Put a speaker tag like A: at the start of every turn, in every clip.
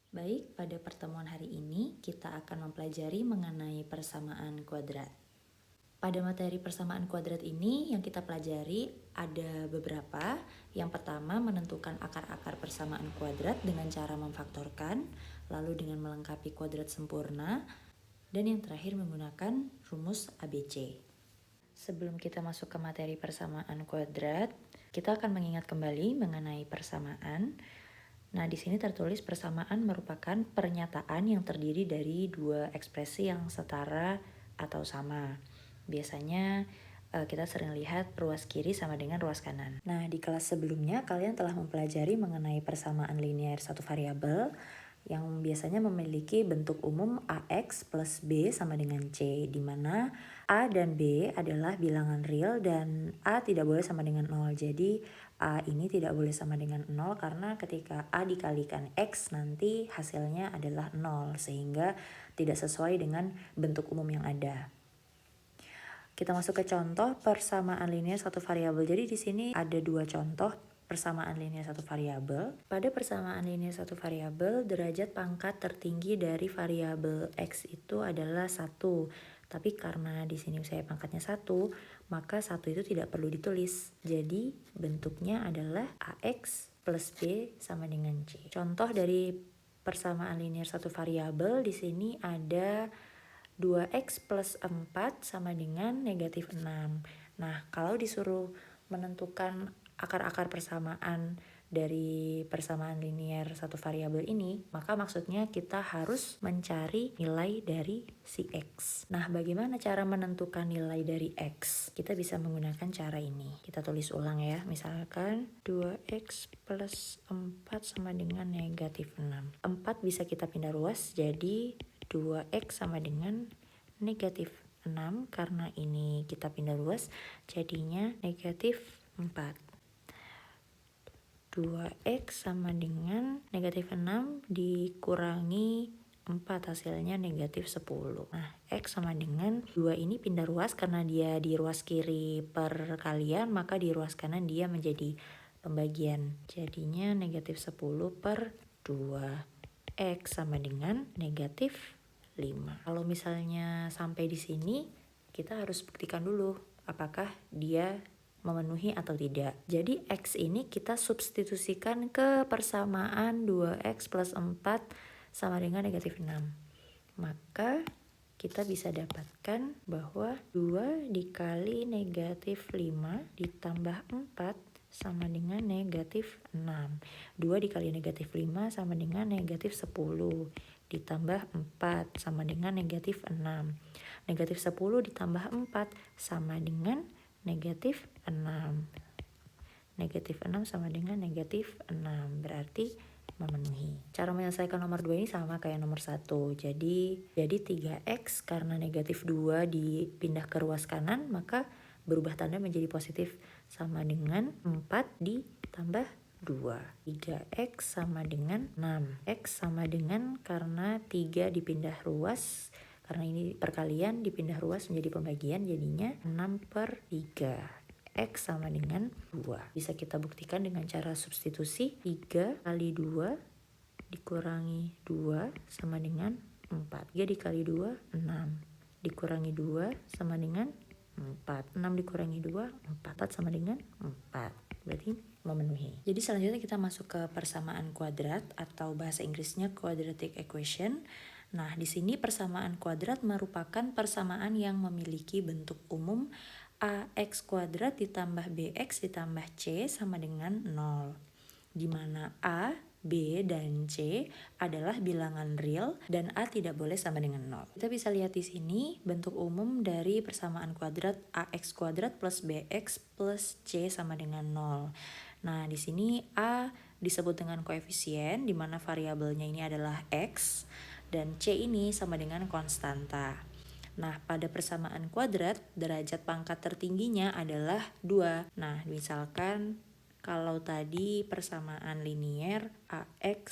A: Baik, pada pertemuan hari ini kita akan mempelajari mengenai persamaan kuadrat. Pada materi persamaan kuadrat ini yang kita pelajari ada beberapa. Yang pertama, menentukan akar-akar persamaan kuadrat dengan cara memfaktorkan, lalu dengan melengkapi kuadrat sempurna, dan yang terakhir menggunakan rumus ABC. Sebelum kita masuk ke materi persamaan kuadrat, kita akan mengingat kembali mengenai persamaan. Nah, di sini tertulis persamaan merupakan pernyataan yang terdiri dari dua ekspresi yang setara atau sama. Biasanya kita sering lihat ruas kiri sama dengan ruas kanan. Nah, di kelas sebelumnya kalian telah mempelajari mengenai persamaan linear satu variabel yang biasanya memiliki bentuk umum AX plus B sama dengan C, di mana A dan B adalah bilangan real dan A tidak boleh sama dengan 0. Jadi A ini tidak boleh sama dengan 0 karena ketika A dikalikan X nanti hasilnya adalah 0, sehingga tidak sesuai dengan bentuk umum yang ada. Kita masuk ke contoh persamaan linear satu variabel. Jadi di sini ada dua contoh persamaan linear satu variabel. Pada persamaan linear satu variabel, derajat pangkat tertinggi dari variabel X itu adalah 1. Tapi karena di sini saya pangkatnya 1, maka 1 itu tidak perlu ditulis. Jadi bentuknya adalah AX plus B sama dengan C. Contoh dari persamaan linear satu variabel di sini ada 2x plus 4 sama dengan negatif 6. Nah, kalau disuruh menentukan akar-akar persamaan dari persamaan linear satu variabel ini, maka maksudnya kita harus mencari nilai dari si X. Nah, bagaimana cara menentukan nilai dari X? Kita bisa menggunakan cara ini. Kita tulis ulang ya, misalkan 2x plus 4 sama dengan negatif 6. 4 bisa kita pindah ruas, jadi 2x sama dengan negatif 6, karena ini kita pindah ruas jadinya negatif 4. 2x sama dengan negatif 6 dikurangi 4, hasilnya negatif 10. Nah, x sama dengan 2 ini pindah ruas karena dia di ruas kiri perkalian, maka di ruas kanan dia menjadi pembagian. Jadinya negatif 10 per 2. X sama dengan negatif 5. Kalau misalnya sampai di sini, kita harus buktikan dulu apakah dia memenuhi atau tidak. Jadi X ini kita substitusikan ke persamaan 2x plus 4 sama dengan negatif 6. Maka kita bisa dapatkan bahwa 2 dikali negatif 5 ditambah 4 sama dengan negatif 6. 2 dikali negatif 5 sama dengan negatif 10. Ditambah 4 sama dengan negatif 6. Negatif 10 ditambah 4 sama dengan negatif 6. Negatif 6 sama dengan negatif 6. Berarti memenuhi. Cara menyelesaikan nomor 2 ini sama kayak nomor 1. Jadi 3x karena negatif 2 dipindah ke ruas kanan, maka berubah tanda menjadi positif sama dengan 4 ditambah 2. 3x sama dengan 6. X sama dengan karena 3 dipindah ruas, karena ini perkalian dipindah ruas menjadi pembagian, jadinya 6 per 3. X sama dengan 2. Bisa kita buktikan dengan cara substitusi. 3 kali 2 dikurangi 2 sama dengan 4. 3 dikali 2, 6. Dikurangi 2 sama dengan 4. 6 dikurangi 2, 4 sama dengan 4. Berarti memenuhi. Jadi selanjutnya kita masuk ke persamaan kuadrat atau bahasa Inggrisnya quadratic equation. Nah, di sini persamaan kuadrat merupakan persamaan yang memiliki bentuk umum AX kuadrat ditambah BX ditambah C sama dengan 0. Di mana A, B, dan C adalah bilangan real dan A tidak boleh sama dengan 0. Kita bisa lihat di sini bentuk umum dari persamaan kuadrat AX kuadrat plus BX plus C sama dengan 0. Nah, di sini A disebut dengan koefisien di mana variabelnya ini adalah X dan C ini sama dengan konstanta. Nah, pada persamaan kuadrat, derajat pangkat tertingginya adalah 2. Nah, misalkan kalau tadi persamaan linear AX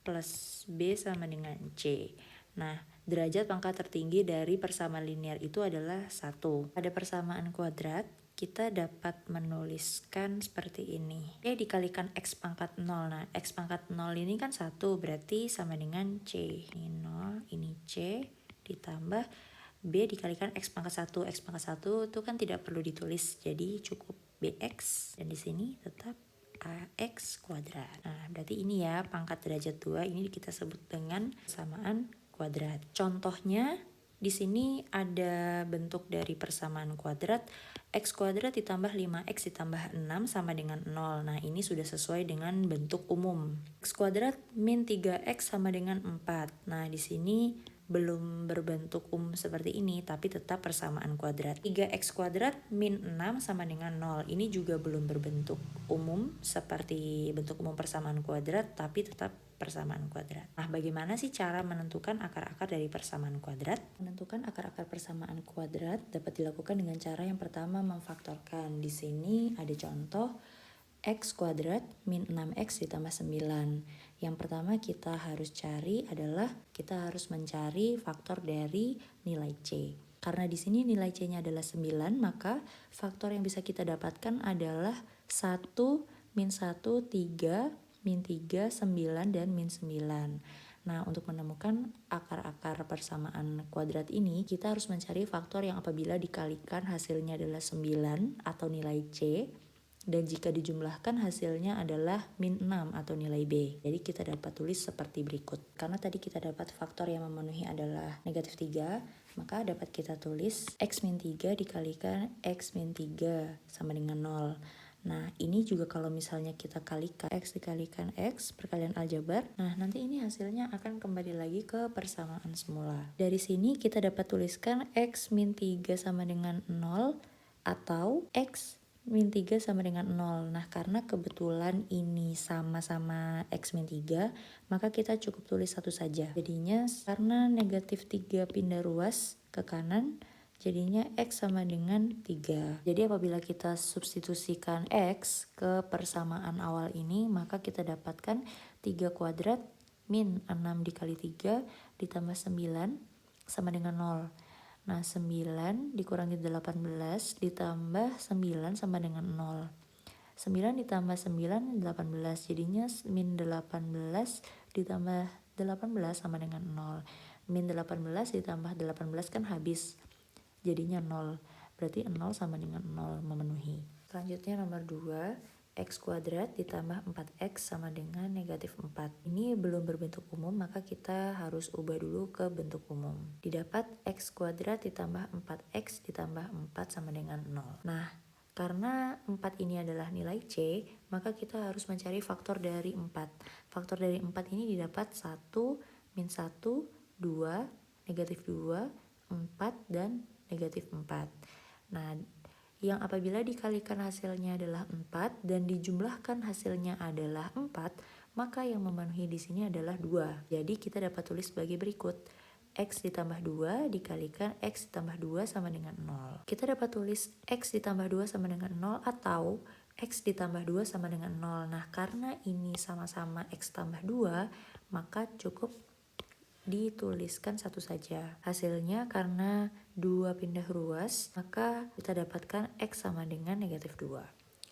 A: plus B sama dengan C. Nah, derajat pangkat tertinggi dari persamaan linear itu adalah 1. Pada persamaan kuadrat, kita dapat menuliskan seperti ini. Ya, dikalikan X pangkat 0. Nah, X pangkat 0 ini kan 1, berarti sama dengan C. Ini 0, ini C, ditambah B dikalikan X pangkat 1. X pangkat 1 itu kan tidak perlu ditulis, jadi cukup BX. Dan di sini tetap AX kuadrat. Nah, berarti ini ya pangkat derajat 2, ini kita sebut dengan persamaan kuadrat. Contohnya, di sini ada bentuk dari persamaan kuadrat, X kuadrat ditambah 5X ditambah 6 sama dengan 0. Nah, ini sudah sesuai dengan bentuk umum. X kuadrat min 3X sama dengan 4. Nah, di sini belum berbentuk umum seperti ini, tapi tetap persamaan kuadrat. 3X kuadrat min 6 sama dengan 0. Ini juga belum berbentuk umum seperti bentuk umum persamaan kuadrat, tapi tetap persamaan kuadrat. Nah, bagaimana sih cara menentukan akar-akar dari persamaan kuadrat? Menentukan akar-akar persamaan kuadrat dapat dilakukan dengan cara yang pertama memfaktorkan. Di sini ada contoh X kuadrat min 6X ditambah 9. Yang pertama kita harus cari adalah kita harus mencari faktor dari nilai C. Karena di sini nilai C-nya adalah 9, maka faktor yang bisa kita dapatkan adalah 1, min 1, 3, min 3, 9, dan min 9. Nah, untuk menemukan akar-akar persamaan kuadrat ini, kita harus mencari faktor yang apabila dikalikan hasilnya adalah 9 atau nilai C, dan jika dijumlahkan hasilnya adalah min 6 atau nilai B. Jadi kita dapat tulis seperti berikut. Karena tadi kita dapat faktor yang memenuhi adalah negatif 3, maka dapat kita tulis X min 3 dikalikan X min 3 sama dengan 0. Nah, ini juga kalau misalnya kita kalikan X dikalikan X, perkalian aljabar, nah nanti ini hasilnya akan kembali lagi ke persamaan semula. Dari sini kita dapat tuliskan X min 3 sama dengan 0 atau X min 3 sama dengan 0. Nah, karena kebetulan ini sama-sama X min 3, maka kita cukup tulis satu saja. Jadinya karena negatif 3 pindah ruas ke kanan, jadinya X sama dengan 3. Jadi apabila kita substitusikan X ke persamaan awal ini, maka kita dapatkan 3 kuadrat min 6 dikali 3 ditambah 9 sama dengan 0. Nah, 9 dikurangi 18 ditambah 9 sama dengan 0. 9 ditambah 9, 18. Jadinya min 18 ditambah 18 sama dengan 0. Min 18 ditambah 18 kan habis. Jadinya 0. Berarti 0 sama dengan 0 memenuhi. Selanjutnya nomor 2, X kuadrat ditambah 4X sama dengan negatif 4. Ini belum berbentuk umum, maka kita harus ubah dulu ke bentuk umum. Didapat X kuadrat ditambah 4X ditambah 4 sama dengan 0. Nah, karena 4 ini adalah nilai C, maka kita harus mencari faktor dari 4. Faktor dari 4 ini didapat 1, min 1, 2, negatif 2, 4, dan negatif 4. Nah, yang apabila dikalikan hasilnya adalah 4 dan dijumlahkan hasilnya adalah 4, maka yang memenuhi di sini adalah 2. Jadi kita dapat tulis sebagai berikut. X ditambah 2 dikalikan X ditambah 2 sama dengan 0. Kita dapat tulis X ditambah 2 sama dengan 0 atau X ditambah 2 sama dengan 0. Nah, karena ini sama-sama X tambah 2, maka cukup dituliskan satu saja. Hasilnya karena 2 pindah ruas, maka kita dapatkan X sama dengan negatif 2.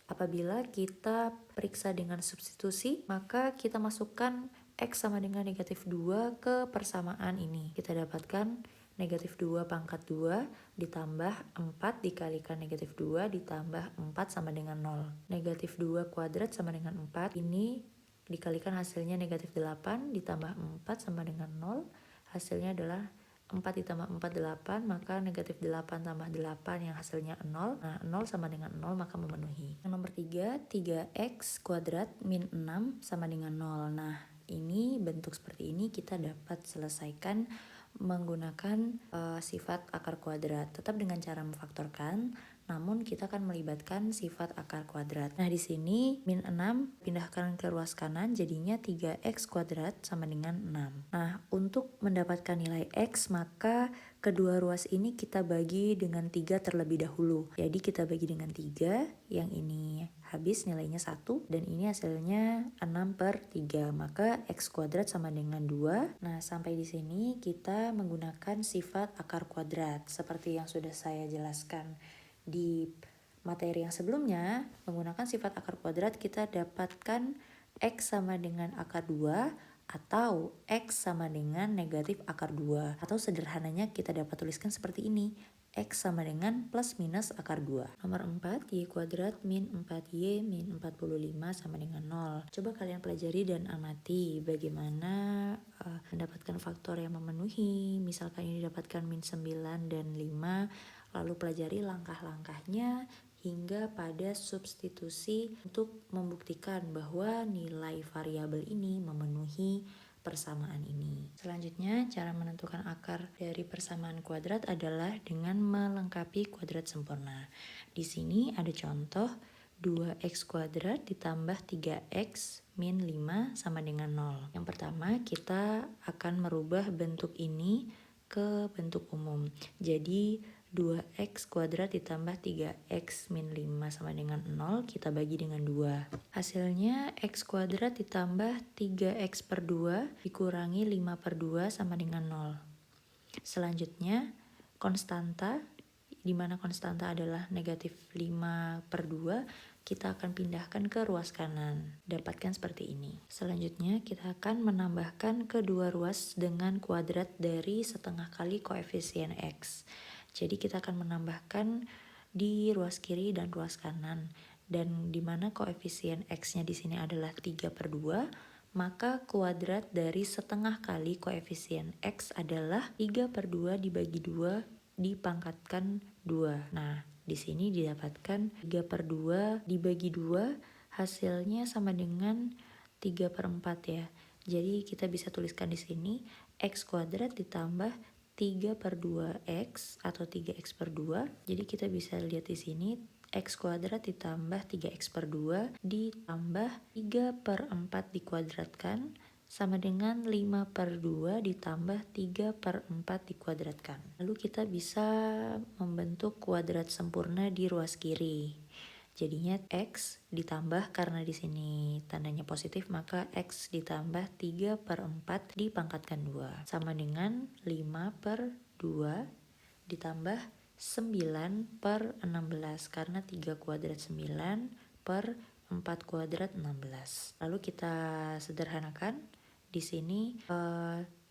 A: Apabila kita periksa dengan substitusi, maka kita masukkan X sama dengan negatif 2 ke persamaan ini. Kita dapatkan negatif 2 pangkat 2 ditambah 4 dikalikan negatif 2 ditambah 4 sama dengan 0. Negatif 2 kuadrat sama dengan 4. Ini dikalikan hasilnya negatif 8 ditambah 4 sama dengan 0. Hasilnya adalah 4 ditambah 4, 8. Maka negatif 8 tambah 8 yang hasilnya 0. Nah, 0 sama dengan 0 maka memenuhi. Yang nomor 3, 3x kuadrat min 6 sama dengan 0. Nah, ini bentuk seperti ini kita dapat selesaikan menggunakan sifat akar kuadrat. Tetap dengan cara memfaktorkan, namun kita akan melibatkan sifat akar kuadrat. Nah, di sini min 6 pindahkan ke ruas kanan, jadinya 3x kuadrat sama dengan 6. Nah, untuk mendapatkan nilai x, maka kedua ruas ini kita bagi dengan 3 terlebih dahulu. Jadi kita bagi dengan 3, yang ini habis nilainya 1, dan ini hasilnya 6/3. Maka x kuadrat sama dengan 2. Nah, sampai di sini kita menggunakan sifat akar kuadrat seperti yang sudah saya jelaskan di materi yang sebelumnya, menggunakan sifat akar kuadrat kita dapatkan X sama dengan akar 2 atau X sama dengan negatif akar 2. Atau sederhananya kita dapat tuliskan seperti ini, X sama dengan plus minus akar 2. Nomor 4, Y kuadrat min 4Y min 45 sama dengan 0. Coba kalian pelajari dan amati bagaimana mendapatkan faktor yang memenuhi. Misalkan ini dapatkan min 9 dan 5, lalu pelajari langkah-langkahnya hingga pada substitusi untuk membuktikan bahwa nilai variabel ini memenuhi persamaan ini. Selanjutnya, cara menentukan akar dari persamaan kuadrat adalah dengan melengkapi kuadrat sempurna. Di sini ada contoh 2x kuadrat ditambah 3x min 5 sama dengan 0. Yang pertama, kita akan merubah bentuk ini ke bentuk umum. Jadi 2x kuadrat ditambah 3x min 5 sama dengan 0, kita bagi dengan 2. Hasilnya x kuadrat ditambah 3x per 2 dikurangi 5 per 2 sama dengan 0. Selanjutnya, konstanta, di mana konstanta adalah negatif 5 per 2, kita akan pindahkan ke ruas kanan. Dapatkan seperti ini. Selanjutnya, kita akan menambahkan kedua ruas dengan kuadrat dari setengah kali koefisien x. Jadi kita akan menambahkan di ruas kiri dan ruas kanan. Dan di mana koefisien x-nya di sini adalah 3 per 2, maka kuadrat dari setengah kali koefisien x adalah 3 per 2 dibagi 2 dipangkatkan 2. Nah, di sini didapatkan 3 per 2 dibagi 2, hasilnya sama dengan 3 per 4 ya. Jadi kita bisa tuliskan di sini x kuadrat ditambah 3 per 2x atau 3x per 2. Jadi kita bisa lihat di sini x kuadrat ditambah 3x per 2 ditambah 3 per 4 dikuadratkan sama dengan 5 per 2 ditambah 3 per 4 dikuadratkan. Lalu kita bisa membentuk kuadrat sempurna di ruas kiri. Jadinya x ditambah, karena di sini tandanya positif, maka x ditambah 3 per 4 dipangkatkan 2. Sama dengan 5 per 2 ditambah 9 per 16, karena 3 kuadrat 9 per 4 kuadrat 16. Lalu kita sederhanakan. Di sini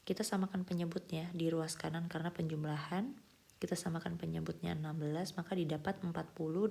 A: kita samakan penyebutnya di ruas kanan karena penjumlahan. Kita samakan penyebutnya 16, maka didapat 40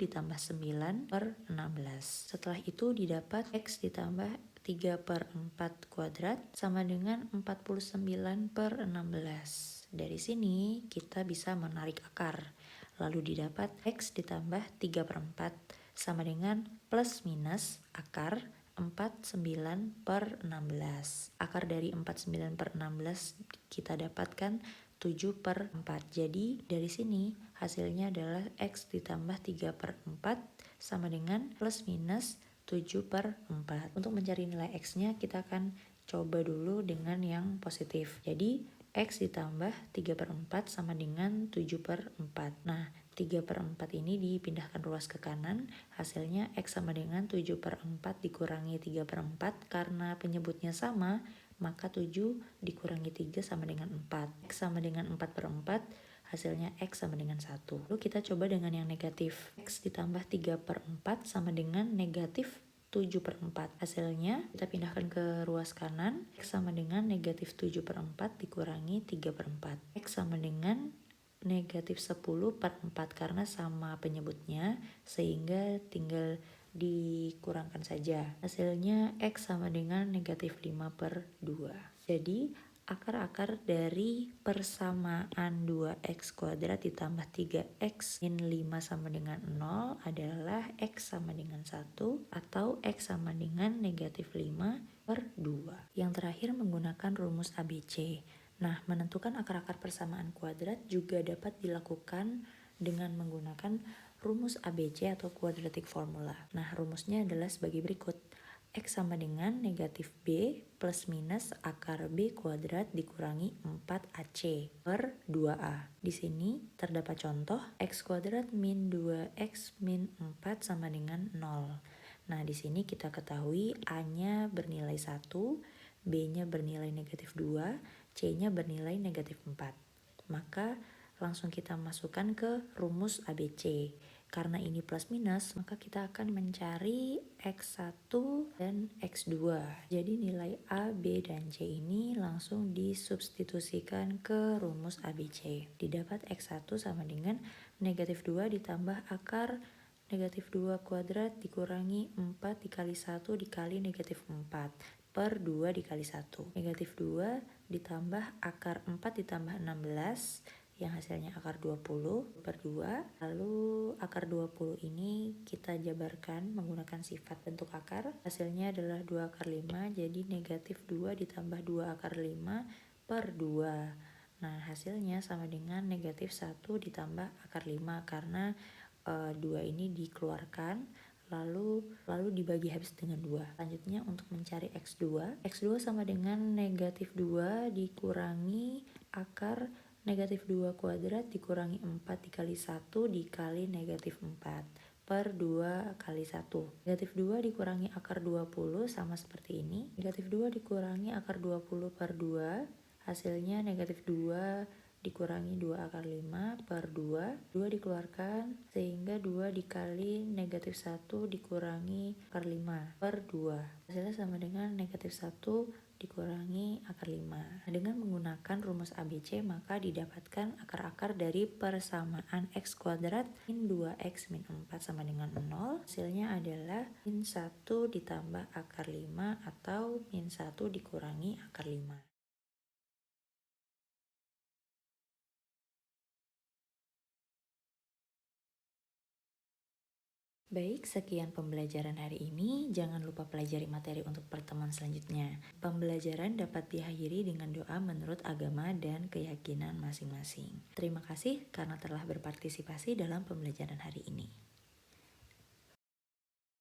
A: ditambah 9 per 16. Setelah itu didapat x ditambah 3 per 4 kuadrat sama dengan 49 per 16. Dari sini kita bisa menarik akar. Lalu didapat x ditambah 3 per 4 sama dengan plus minus akar 49 per 16. Akar dari 49 per 16 kita dapatkan 7 per 4. Jadi dari sini hasilnya adalah x ditambah 3 per 4 sama dengan plus minus 7 per 4. Untuk mencari nilai x-nya kita akan coba dulu dengan yang positif. Jadi x ditambah 3 per 4 sama dengan 7 per 4. Nah, 3 per 4 ini dipindahkan ruas ke kanan. Hasilnya x sama dengan 7 per 4 dikurangi 3 per 4. Karena penyebutnya sama, maka 7 dikurangi 3 sama dengan 4. X sama dengan 4 per 4, hasilnya X sama dengan 1. Lalu kita coba dengan yang negatif. X ditambah 3 per 4 sama dengan negatif 7 per 4. Hasilnya kita pindahkan ke ruas kanan. X sama dengan negatif 7 per 4 dikurangi 3 per 4. X sama dengan negatif 10 per 4 karena sama penyebutnya, sehingga tinggal dikurangkan saja. Hasilnya x sama dengan negatif 5 per 2. Jadi akar-akar dari persamaan 2x kuadrat ditambah 3x min 5 sama dengan 0 adalah x sama dengan 1 atau x sama dengan negatif 5 per 2. Yang terakhir menggunakan rumus ABC. Nah, menentukan akar-akar persamaan kuadrat juga dapat dilakukan dengan menggunakan rumus ABC atau quadratic formula. Nah, rumusnya adalah sebagai berikut. X sama dengan negatif B plus minus akar B kuadrat dikurangi 4AC per 2A. Di sini terdapat contoh X kuadrat min 2X min 4 sama dengan 0. Nah, di sini kita ketahui A-nya bernilai 1, B-nya bernilai negatif 2, C-nya bernilai negatif 4. Maka langsung kita masukkan ke rumus ABC. Karena ini plus minus, maka kita akan mencari X1 dan X2. Jadi nilai A, B, dan C ini langsung disubstitusikan ke rumus ABC. Didapat X1 sama dengan negatif 2 ditambah akar negatif 2 kuadrat dikurangi 4 dikali 1 dikali negatif 4 per 2 dikali 1. Negatif 2 ditambah akar 4 ditambah 16 yang hasilnya akar 20 per 2. Lalu akar 20 ini kita jabarkan menggunakan sifat bentuk akar. Hasilnya adalah 2 akar 5, jadi negatif 2 ditambah 2 akar 5 per 2. Nah, hasilnya sama dengan negatif 1 ditambah akar 5 karena 2 ini dikeluarkan lalu dibagi habis dengan 2. Selanjutnya untuk mencari X2 sama dengan negatif 2 dikurangi akar negatif 2 kuadrat dikurangi 4 dikali 1 dikali negatif 4 per 2 kali 1. Negatif 2 dikurangi akar 20 sama seperti ini. Negatif 2 dikurangi akar 20 per 2, hasilnya negatif 2 dikurangi 2 akar 5 per 2. 2 dikeluarkan sehingga 2 dikali negatif 1 dikurangi akar 5 per 2. Hasilnya sama dengan negatif 1 dikurangi akar 5. Dengan menggunakan rumus ABC maka didapatkan akar-akar dari persamaan X kuadrat min 2X min 4 sama dengan 0. Hasilnya adalah min 1 ditambah akar 5 atau min 1 dikurangi akar 5. Baik, sekian pembelajaran hari ini. Jangan lupa pelajari materi untuk pertemuan selanjutnya. Pembelajaran dapat diakhiri dengan doa menurut agama dan keyakinan masing-masing. Terima kasih karena telah berpartisipasi dalam pembelajaran hari ini.